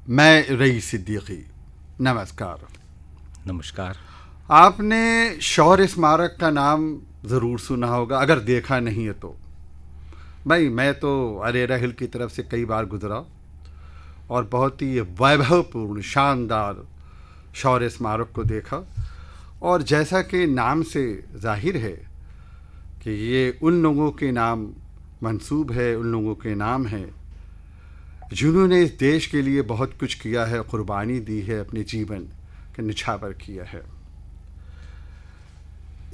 मैं रईस सिद्दीकी। नमस्कार। नमस्कार। आपने शौर्य स्मारक का नाम ज़रूर सुना होगा, अगर देखा नहीं है तो। भाई मैं तो अरेरा हिल की तरफ से कई बार गुजरा और बहुत ही वैभवपूर्ण शानदार शौर्य स्मारक को देखा। और जैसा कि नाम से जाहिर है कि ये उन लोगों के नाम मंसूब है, उन लोगों के नाम है जिन्होंने इस देश के लिए बहुत कुछ किया है, कुर्बानी दी है, अपने जीवन के निछावर किया है।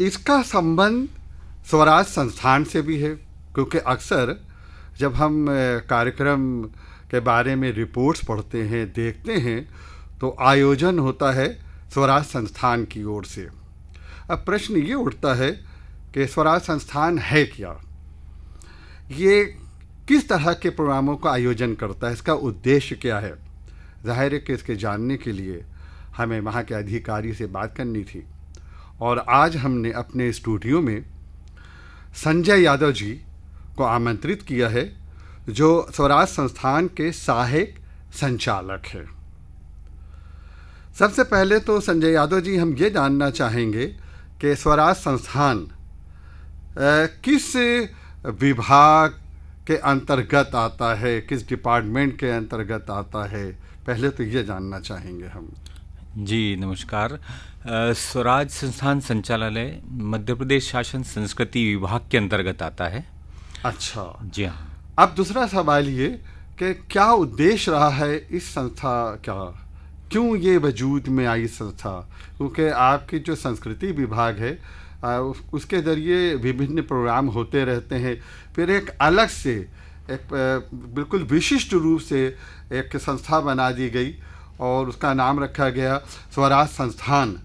इसका संबंध स्वराज संस्थान से भी है, क्योंकि अक्सर जब हम कार्यक्रम के बारे में रिपोर्ट्स पढ़ते हैं, देखते हैं, तो आयोजन होता है स्वराज संस्थान की ओर से। अब प्रश्न ये उठता है कि स्वराज संस्थान है क्या, ये किस तरह के प्रोग्रामों का आयोजन करता है, इसका उद्देश्य क्या है। जाहिर है कि इसके जानने के लिए हमें वहाँ के अधिकारी से बात करनी थी, और आज हमने अपने स्टूडियो में संजय यादव जी को आमंत्रित किया है, जो स्वराज संस्थान के सहायक संचालक हैं। सबसे पहले तो संजय यादव जी, हम ये जानना चाहेंगे कि स्वराज संस्थान किस विभाग के अंतर्गत आता है, किस डिपार्टमेंट के अंतर्गत आता है, पहले तो ये जानना चाहेंगे हम। जी नमस्कार। स्वराज संस्थान संचालनालय मध्य प्रदेश शासन संस्कृति विभाग के अंतर्गत आता है। अच्छा जी हाँ। अब दूसरा सवाल ये कि क्या उद्देश्य रहा है इस संस्था का, क्यों ये वजूद में आई संस्था, क्योंकि आपकी जो संस्कृति विभाग है उसके ज़रिए विभिन्न प्रोग्राम होते रहते हैं, फिर एक अलग से एक बिल्कुल विशिष्ट रूप से एक संस्था बना दी गई और उसका नाम रखा गया स्वराज संस्थान।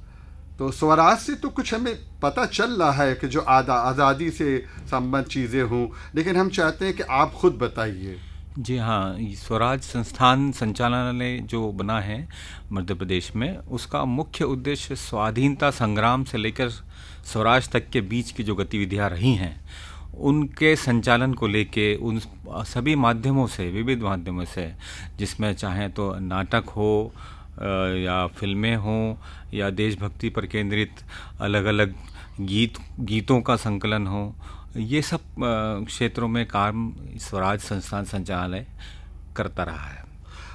तो स्वराज से तो कुछ हमें पता चल रहा है कि जो आज़ादी से संबंध चीज़ें हों, लेकिन हम चाहते हैं कि आप खुद बताइए। जी हाँ, स्वराज संस्थान संचालनालय जो बना है मध्य प्रदेश में, उसका मुख्य उद्देश्य स्वाधीनता संग्राम से लेकर स्वराज तक के बीच की जो गतिविधियाँ रही हैं उनके संचालन को लेके उन सभी माध्यमों से, विविध माध्यमों से, जिसमें चाहें तो नाटक हो या फिल्में हों या देशभक्ति पर केंद्रित अलग अलग गीतों का संकलन हो, ये सब क्षेत्रों में काम स्वराज संस्थान संचालनालय करता रहा है।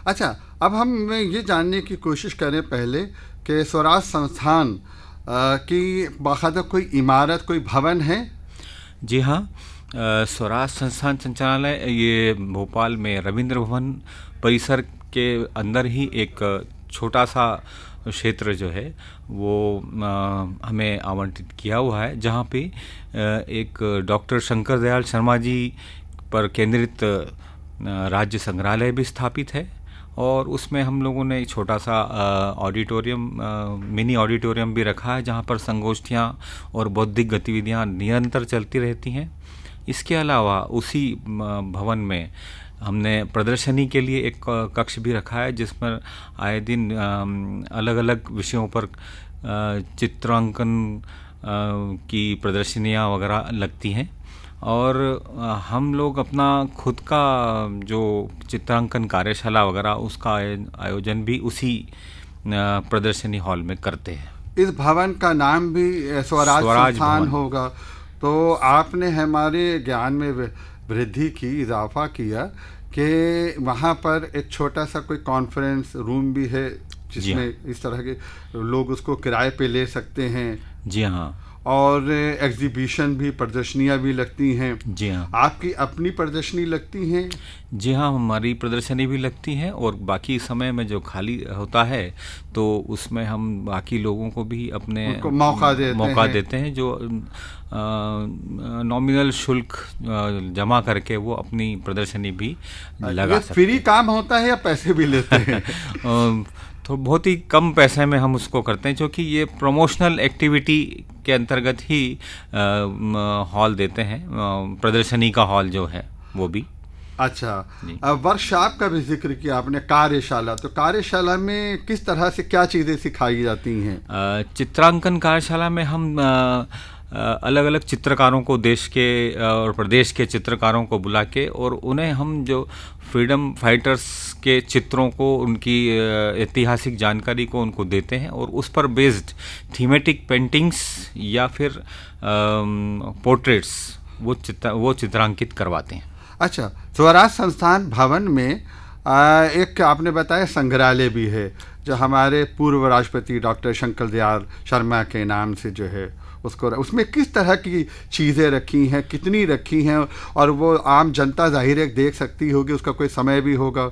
अच्छा, अब हम ये जानने की कोशिश करें पहले कि स्वराज संस्थान की बाकायदा कोई इमारत, कोई भवन है? जी हाँ, स्वराज संस्थान संचालनालय ये भोपाल में रविंद्र भवन परिसर के अंदर ही एक छोटा सा क्षेत्र जो है वो हमें आवंटित किया हुआ है, जहाँ पे एक डॉक्टर शंकर दयाल शर्मा जी पर केंद्रित राज्य संग्रहालय भी स्थापित है, और उसमें हम लोगों ने एक छोटा सा ऑडिटोरियम, मिनी ऑडिटोरियम भी रखा है, जहाँ पर संगोष्ठियाँ और बौद्धिक गतिविधियाँ निरंतर चलती रहती हैं। इसके अलावा उसी भवन में हमने प्रदर्शनी के लिए एक कक्ष भी रखा है, जिसमें आए दिन अलग अलग विषयों पर चित्रांकन की प्रदर्शनियाँ वगैरह लगती हैं, और हम लोग अपना खुद का जो चित्रांकन कार्यशाला वगैरह उसका आयोजन भी उसी प्रदर्शनी हॉल में करते हैं। इस भवन का नाम भी स्वराज संस्थान होगा, तो आपने हमारे ज्ञान में वृद्धि की, इजाफा किया कि वहाँ पर एक छोटा सा कोई कॉन्फ्रेंस रूम भी है, जिसमें इस तरह के लोग उसको किराए पे ले सकते हैं। जी हाँ। और एग्जीबिशन भी, प्रदर्शनियाँ भी लगती हैं। जी हाँ। आपकी अपनी प्रदर्शनी लगती हैं? जी हाँ, हमारी प्रदर्शनी भी लगती है, और बाकी समय में जो खाली होता है तो उसमें हम बाकी लोगों को भी अपने मौका देते हैं, जो नॉमिनल शुल्क जमा करके वो अपनी प्रदर्शनी भी लगा सकते हैं। फ्री काम होता है या पैसे भी लेते हैं? तो बहुत ही कम पैसे में हम उसको करते हैं, क्योंकि ये प्रमोशनल एक्टिविटी के अंतर्गत ही हॉल देते हैं, प्रदर्शनी का हॉल जो है वो भी। अच्छा, वर्कशॉप का भी जिक्र किया आपने, कार्यशाला, तो कार्यशाला में किस तरह से क्या चीज़ें सिखाई जाती हैं? चित्रांकन कार्यशाला में हम अलग अलग चित्रकारों को, देश के और प्रदेश के चित्रकारों को बुला के, और उन्हें हम जो फ्रीडम फाइटर्स के चित्रों को, उनकी ऐतिहासिक जानकारी को उनको देते हैं, और उस पर बेस्ड थीमेटिक पेंटिंग्स या फिर पोर्ट्रेट्स वो चित्रांकित करवाते हैं। अच्छा, स्वराज संस्थान भवन में एक आपने बताया संग्रहालय भी है, जो हमारे पूर्व राष्ट्रपति डॉक्टर शंकर दयाल शर्मा के नाम से जो है उसको, उसमें किस तरह की चीज़ें रखी हैं, कितनी रखी हैं, और वो आम जनता जाहिर है देख सकती होगी, उसका कोई समय भी होगा?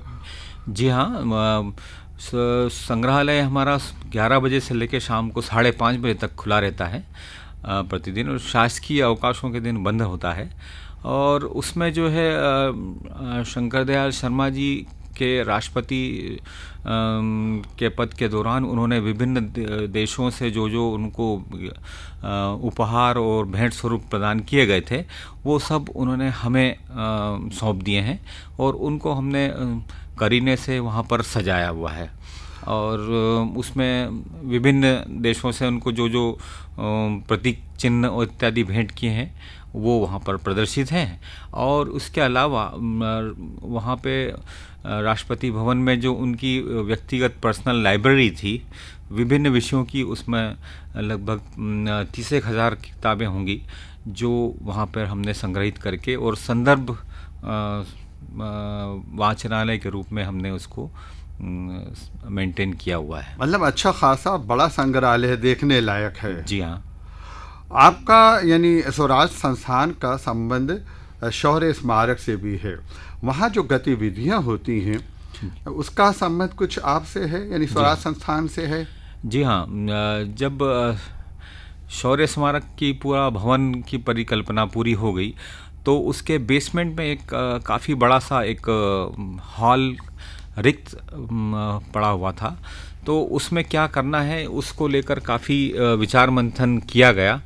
जी हाँ, संग्रहालय हमारा 11 बजे से लेकर शाम को 5:30 बजे तक खुला रहता है प्रतिदिन, और शासकीय अवकाशों के दिन बंद होता है। और उसमें जो है शंकर दयाल शर्मा जी के राष्ट्रपति के पद के दौरान उन्होंने विभिन्न देशों से जो उनको उपहार और भेंट स्वरूप प्रदान किए गए थे, वो सब उन्होंने हमें सौंप दिए हैं, और उनको हमने करीने से वहाँ पर सजाया हुआ है। और उसमें विभिन्न देशों से उनको जो प्रतीक चिन्ह और इत्यादि भेंट किए हैं, वो वहाँ पर प्रदर्शित हैं। और उसके अलावा वहाँ पे राष्ट्रपति भवन में जो उनकी व्यक्तिगत पर्सनल लाइब्रेरी थी विभिन्न विषयों की, उसमें लगभग 30,000 किताबें होंगी, जो वहाँ पर हमने संग्रहित करके और संदर्भ वाचनालय के रूप में हमने उसको मेंटेन किया हुआ है। मतलब अच्छा खासा बड़ा संग्रहालय है, देखने लायक है। जी हाँ। आपका यानी स्वराज संस्थान का संबंध शौर्य स्मारक से भी है, वहाँ जो गतिविधियाँ होती हैं उसका संबंध कुछ आपसे है, यानी स्वराज संस्थान से है? जी हाँ, जब शौर्य स्मारक की पूरा भवन की परिकल्पना पूरी हो गई, तो उसके बेसमेंट में एक काफ़ी बड़ा सा एक हॉल रिक्त पड़ा हुआ था। तो उसमें क्या करना है, उसको लेकर काफ़ी विचार मंथन किया गया,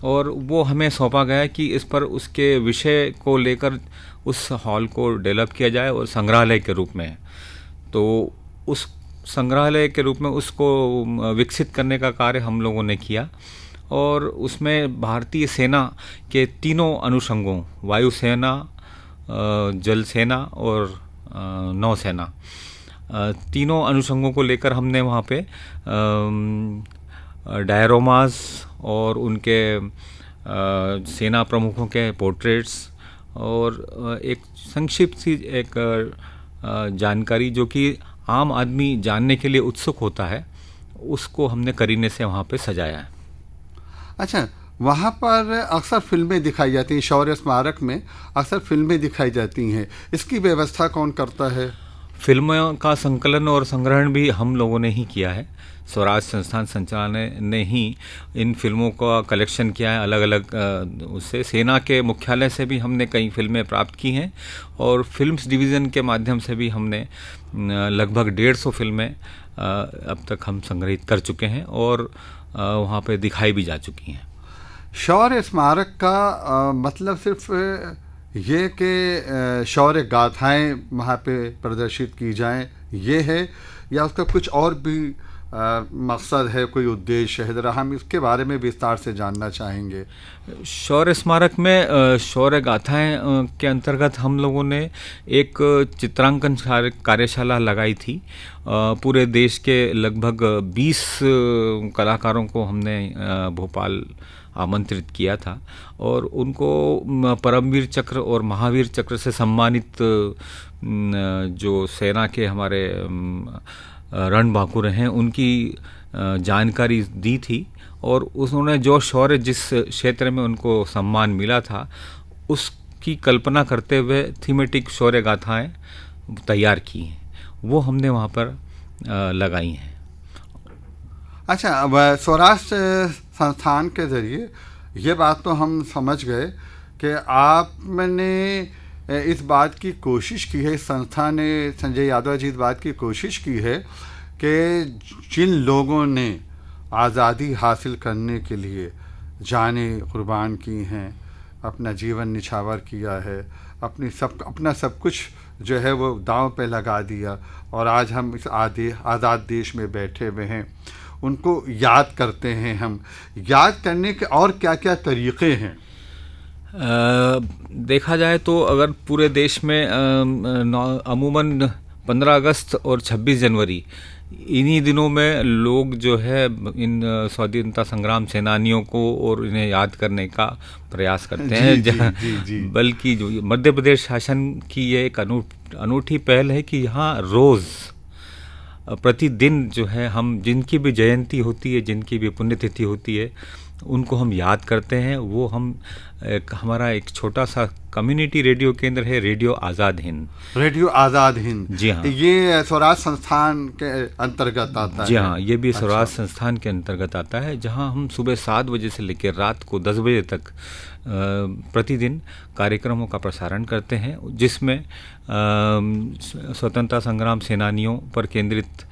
और वो हमें सौंपा गया कि इस पर उसके विषय को लेकर उस हॉल को डेवलप किया जाए और संग्रहालय के रूप में। तो उस संग्रहालय के रूप में उसको विकसित करने का कार्य हम लोगों ने किया, और उसमें भारतीय सेना के तीनों अनुषंगों, वायुसेना, जल सेना और नौसेना, तीनों अनुषंगों को लेकर हमने वहाँ पे डायरोमास और उनके सेना प्रमुखों के पोर्ट्रेट्स और एक संक्षिप्त सी एक जानकारी जो कि आम आदमी जानने के लिए उत्सुक होता है, उसको हमने करीने से वहाँ पे सजाया है। अच्छा, वहाँ पर अक्सर फिल्में दिखाई जाती हैं, शौर्य स्मारक में अक्सर फिल्में दिखाई जाती हैं, इसकी व्यवस्था कौन करता है? फिल्मों का संकलन और संग्रहण भी हम लोगों ने ही किया है। स्वराज संस्थान संचालनालय ने ही इन फिल्मों का कलेक्शन किया है। अलग अलग उससे सेना के मुख्यालय से भी हमने कई फिल्में प्राप्त की हैं, और फिल्म्स डिवीज़न के माध्यम से भी हमने लगभग 150 फिल्में अब तक हम संग्रहित कर चुके हैं, और वहाँ पे दिखाई भी जा चुकी हैं। शौर्य स्मारक का मतलब सिर्फ ये कि शौर्य गाथाएं वहाँ पे प्रदर्शित की जाएं, ये है, या उसका कुछ और भी मकसद है, कोई उद्देश्य है? जरा हम इसके बारे में विस्तार से जानना चाहेंगे। शौर्य स्मारक में शौर्य गाथाएं के अंतर्गत हम लोगों ने एक चित्रांकन कार्यशाला लगाई थी। पूरे देश के लगभग 20 कलाकारों को हमने भोपाल आमंत्रित किया था, और उनको परमवीर चक्र और महावीर चक्र से सम्मानित जो सेना के हमारे रणबांकुर हैं, उनकी जानकारी दी थी, और उन्होंने जो शौर्य जिस क्षेत्र में उनको सम्मान मिला था उसकी कल्पना करते हुए थीमेटिक शौर्य गाथाएं तैयार की हैं, वो हमने वहाँ पर लगाई हैं। अच्छा, अब स्वराज संस्थान के ज़रिए ये बात तो हम समझ गए कि आपने इस बात की कोशिश की है, इस संस्था ने, संजय यादव जी, इस बात की कोशिश की है कि जिन लोगों ने आज़ादी हासिल करने के लिए जानें कुर्बान की हैं, अपना जीवन निछावर किया है, अपना सब कुछ जो है वो दांव पे लगा दिया, और आज हम इस आज़ाद देश में बैठे हुए हैं, उनको याद करते हैं हम, याद करने के और क्या क्या तरीक़े हैं? देखा जाए तो अगर पूरे देश में अमूमन 15 अगस्त और 26 जनवरी इन्हीं दिनों में लोग जो है इन स्वाधीनता संग्राम सेनानियों को और इन्हें याद करने का प्रयास करते हैं। बल्कि जो मध्य प्रदेश शासन की ये एक अनूठी पहल है कि यहाँ रोज़ प्रतिदिन जो है हम जिनकी भी जयंती होती है, जिनकी भी पुण्यतिथि होती है, उनको हम याद करते हैं। वो हम हमारा एक छोटा सा कम्युनिटी रेडियो केंद्र है, रेडियो आज़ाद हिंद। रेडियो आज़ाद हिंद, जी हाँ, ये स्वराज संस्थान के अंतर्गत आता है। जी हाँ, ये भी स्वराज संस्थान के अंतर्गत आता है, जहाँ हम सुबह 7 बजे से लेकर रात को 10 बजे तक प्रतिदिन कार्यक्रमों का प्रसारण करते हैं, जिसमें स्वतंत्रता संग्राम सेनानियों पर केंद्रित,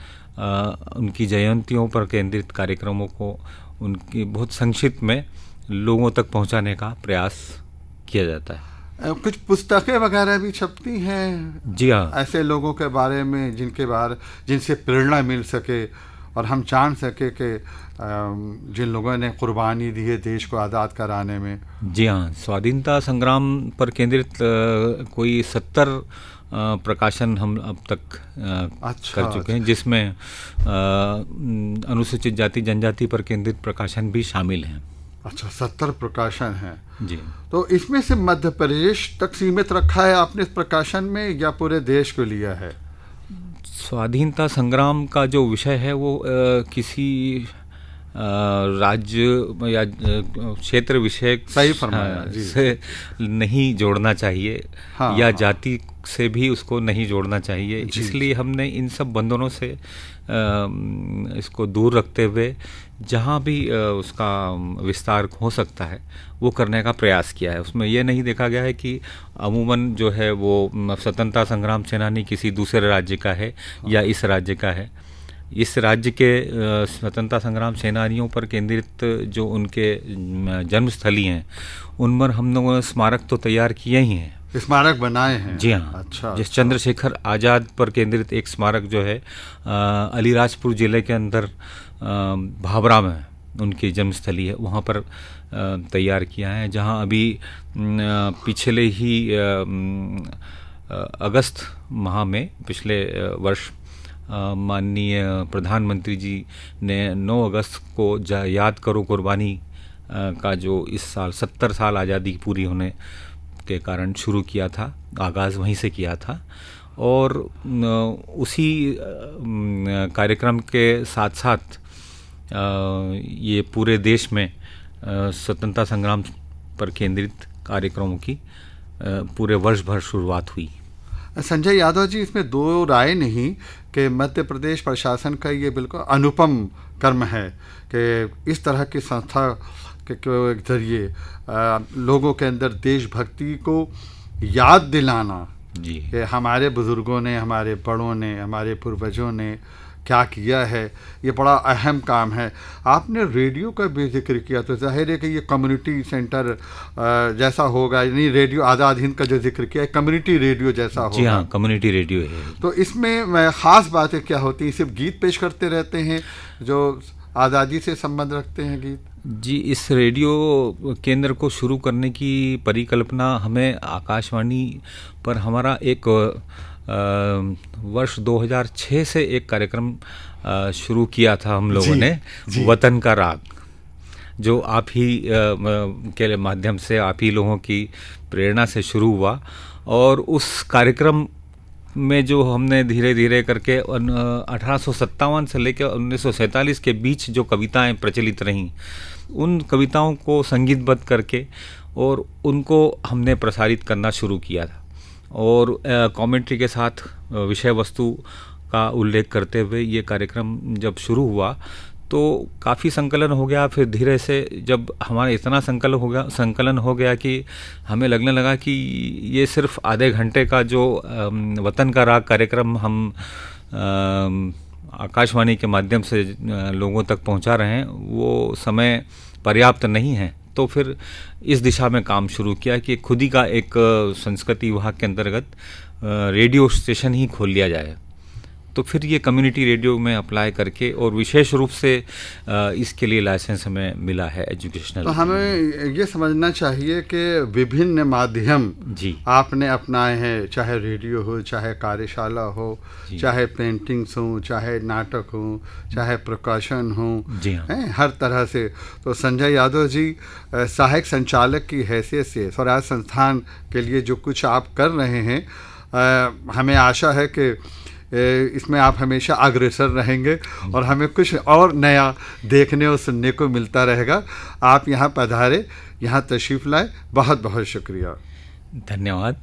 उनकी जयंतियों पर केंद्रित कार्यक्रमों को उनकी बहुत संक्षिप्त में लोगों तक पहुंचाने का प्रयास किया जाता है। कुछ पुस्तकें वगैरह भी छपती हैं? जी हाँ, ऐसे लोगों के बारे में जिनसे प्रेरणा मिल सके और हम जान सके कि जिन लोगों ने कुर्बानी दी है देश को आज़ाद कराने में। जी हाँ, स्वाधीनता संग्राम पर केंद्रित कोई 70 प्रकाशन हम अब तक कर चुके हैं, जिसमें अनुसूचित जाति जनजाति पर केंद्रित प्रकाशन भी शामिल हैं। अच्छा, 70 प्रकाशन हैं जी। तो इसमें से मध्य प्रदेश तक सीमित रखा है आपने इस प्रकाशन में, या पूरे देश को लिया है? स्वाधीनता संग्राम का जो विषय है वो किसी राज्य या क्षेत्र विषयक से नहीं जोड़ना चाहिए, या जाति से भी उसको नहीं जोड़ना चाहिए। इसलिए हमने इन सब बंधनों से इसको दूर रखते हुए जहाँ भी उसका विस्तार हो सकता है वो करने का प्रयास किया है। उसमें यह नहीं देखा गया है कि अमूमन जो है वो स्वतंत्रता संग्राम सेनानी किसी दूसरे राज्य का है या इस राज्य का है। इस राज्य के स्वतंत्रता संग्राम सेनानियों पर केंद्रित जो उनके जन्मस्थली हैं, उन पर हम लोगों ने स्मारक तो तैयार किए ही हैं, स्मारक बनाए हैं। जी हाँ। अच्छा, जिस चंद्रशेखर आज़ाद पर केंद्रित एक स्मारक जो है अलीराजपुर जिले के अंदर भाभरा में उनकी जन्मस्थली है, वहाँ पर तैयार किया है, जहाँ अभी पिछले ही अगस्त माह में पिछले वर्ष माननीय प्रधानमंत्री जी ने 9 अगस्त को याद करो कुर्बानी का जो इस साल 70 साल आज़ादी पूरी होने के कारण शुरू किया था, आगाज़ वहीं से किया था। और उसी कार्यक्रम के साथ साथ ये पूरे देश में स्वतंत्रता संग्राम पर केंद्रित कार्यक्रमों की पूरे वर्ष भर शुरुआत हुई। संजय यादव जी, इसमें दो राय नहीं कि मध्य प्रदेश प्रशासन का ये बिल्कुल अनुपम कर्म है कि इस तरह की संस्था के जरिए लोगों के अंदर देशभक्ति को याद दिलाना जी, कि हमारे बुज़ुर्गों ने, हमारे बड़ों ने, हमारे पूर्वजों ने क्या किया है, ये बड़ा अहम काम है। आपने रेडियो का भी जिक्र किया, तो जाहिर है कि ये कम्युनिटी सेंटर जैसा होगा, यानी रेडियो आज़ाद हिंद का जो जिक्र किया है कम्युनिटी रेडियो जैसा होगा। जी हाँ, कम्युनिटी रेडियो है। तो इसमें ख़ास बातें क्या होती हैं? सिर्फ गीत पेश करते रहते हैं जो आज़ादी से संबंध रखते हैं गीत? जी, इस रेडियो केंद्र को शुरू करने की परिकल्पना हमें आकाशवाणी पर हमारा एक वर्ष 2006 से एक कार्यक्रम शुरू किया था हम लोगों ने, वतन का राग, जो आप ही के माध्यम से, आप ही लोगों की प्रेरणा से शुरू हुआ। और उस कार्यक्रम में जो हमने धीरे धीरे करके 1857 से लेकर 1947 के बीच जो कविताएं प्रचलित रहीं, उन कविताओं को संगीतबद्ध करके और उनको हमने प्रसारित करना शुरू किया था। और कमेंट्री के साथ विषय वस्तु का उल्लेख करते हुए ये कार्यक्रम जब शुरू हुआ तो काफ़ी संकलन हो गया। फिर धीरे से जब हमारा इतना संकलन हो गया कि हमें लगने लगा कि ये सिर्फ आधे घंटे का जो वतन का राग कार्यक्रम हम आकाशवाणी के माध्यम से लोगों तक पहुंचा रहे हैं, वो समय पर्याप्त नहीं है। तो फिर इस दिशा में काम शुरू किया कि खुद ही का एक संस्कृति विभाग के अंतर्गत रेडियो स्टेशन ही खोल लिया जाए। तो फिर ये कम्युनिटी रेडियो में अप्लाई करके, और विशेष रूप से इसके लिए लाइसेंस हमें मिला है एजुकेशनल। तो हमें ये समझना चाहिए कि विभिन्न माध्यम जी आपने अपनाए हैं, चाहे रेडियो हो, चाहे कार्यशाला हो, चाहे पेंटिंग्स हो, चाहे नाटक हो, चाहे प्रकाशन हो, जी हाँ, हर तरह से। तो संजय यादव जी, सहायक संचालक की हैसियत से स्वराज संस्थान के लिए जो कुछ आप कर रहे हैं, हमें आशा है कि इसमें आप हमेशा अग्रसर रहेंगे और हमें कुछ और नया देखने और सुनने को मिलता रहेगा। आप यहाँ पधारे, यहाँ तशरीफ़ लाए, बहुत बहुत शुक्रिया। धन्यवाद।